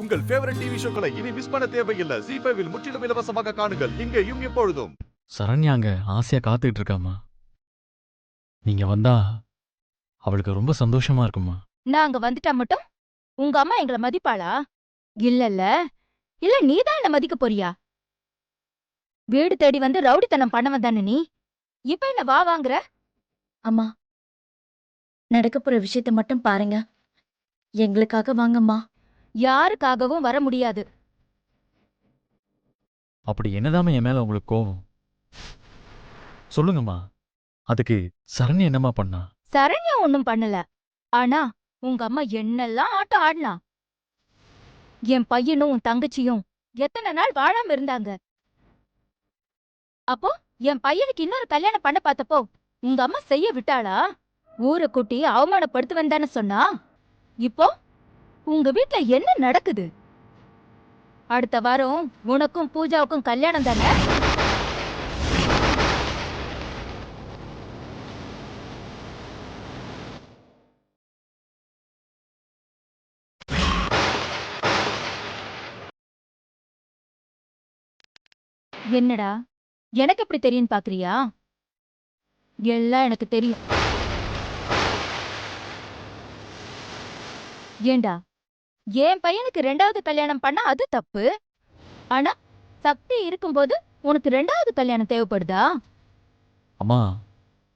உங்கள் favourite TV ஷோக்களை இனி miss பண்ண தேவையில்லை. ஜீ5 இல் முற்றிலும் இலவசமாக காணுங்கள். இங்கேயும் எப்பொழுதும். சரண்யாங்க ஆசையா காத்துக்கிட்டு இருக்காமா. நீங்க வந்தா அவளுக்கு ரொம்ப சந்தோஷமா இருக்குமா. நான் அங்க வந்துட்டா மட்டும் உங்க அம்மா எங்களை மதிப்பாளா? இல்லல்ல. இல்ல நீதான் என்ன மதிக்க போறியா? வீடு தேடி வந்து ரவுடித்தனம் பண்ணவன் தானே நீ. இப்ப என்ன வா வாங்குற? அம்மா, நடக்க போற விஷயத்த மட்டும் பாருங்க. எங்களுக்காக வாங்கம்மா. யாருக்காகவும் வர முடியாது. அப்படி என்னதாம என் மேல உங்களுக்கு கோவம்? சொல்லுங்கம்மா. அதுக்கு சரண்யா என்னம்மா பண்ணா? சரண்யா ஒண்ணும் பண்ணல. ஆனா உங்க அம்மா என்னெல்லாம் ஆட்டம் ஆடினா. என் பையனும் உன் தங்கச்சியும் எத்தனை நாள் வாழாம இருந்தாங்க. அப்போ என் பையனுக்கு இன்னொரு கல்யாணம் பண்ண பார்த்தப்போ உங்க அம்மா செய்ய விட்டாளா? ஊரை கூட்டி அவமானப்படுத்துவேன் தானே சொன்னா. இப்போ உங்க வீட்ல என்ன நடக்குது? அடுத்த வாரம் உனக்கும் பூஜாவுக்கும் கல்யாணம் தானே? என்னடா எனக்கு எப்படி தெரியும் பாக்குறியா? எல்லாம் எனக்கு தெரியும். ஏண்டா என் பையனுக்கு 2வது கல்யாணம் பண்ணா அது தப்பு. ஆனா சக்தி இருக்கும்போது உனக்கு 2வது கல்யாணம் தேவைப்படுதா? அம்மா,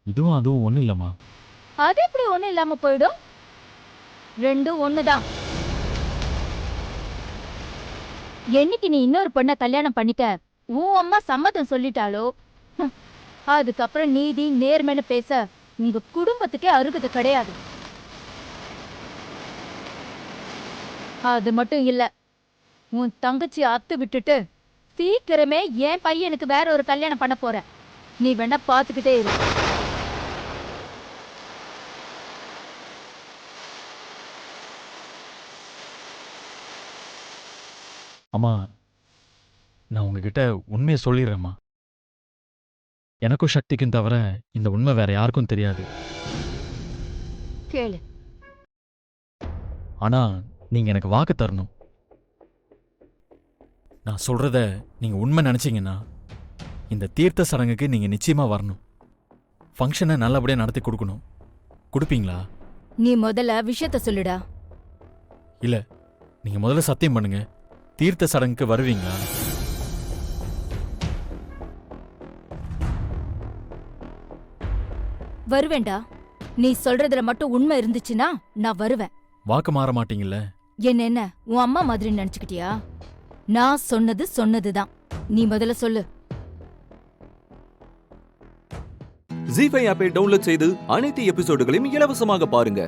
இதுவும் அதுவும் ஒண்ணும் இல்லம்மா. அது எப்படி ஒண்ணு இல்லாம போயிடும்? ரெண்டும் ஒண்ணுதான். என்னைக்கு நீ இன்னொரு பொண்ண கல்யாணம் பண்ணிக்க உன் அம்மா சம்மதம் சொல்லிட்டாலோ, அதுக்கப்புறம் நீதி நேர்மைன்னு பேச உங்க குடும்பத்துக்கே அருகது கிடையாது. அது மட்டும் இல்ல, உன் தங்கச்சி அத்து விட்டுட்டு சீக்கிரமே என் பையனுக்கு வேற ஒரு கல்யாணம் பண்ண போற. நீ வேணா பாத்துக்கிட்டே இரு. அம்மா, நான் உங்ககிட்ட உண்மையை சொல்லிடுறேம்மா. எனக்கும் சக்திக்கும் தவிர இந்த உண்மை வேற யாருக்கும் தெரியாது. கேளு. ஆனா நீங்க எனக்கு வாக்கு தரணும். நான் சொல்றத நீங்க உண்மை நினைச்சீங்கன்னா இந்த தீர்த்த சடங்குக்கு நீங்க நிச்சயமா வரணும். ஃபங்க்ஷனை நல்லபடியா நடத்தி கொடுக்கணும். கொடுப்பீங்களா? நீ முதல்ல விஷயத்த சொல்லுடா. இல்ல, நீங்க முதல்ல சத்தியம் பண்ணுங்க. தீர்த்த சடங்குக்கு வருவீங்களா? வருவேண்டா. நீ சொல்றதுல மட்டும் உண்மை இருந்துச்சுன்னா நான் வருவேன். வாக்கு மாற மாட்டீங்கல்ல? என்ன உன் அம்மா மாதிரி நினைச்சுக்கிட்டியா? நான் சொன்னது சொன்னதுதான். நீ முதல்ல சொல்லு. ஜீ5 ஆப்பை டவுன்லோட் செய்து அனைத்து எபிசோடுகளையும் இலவசமாக பாருங்க.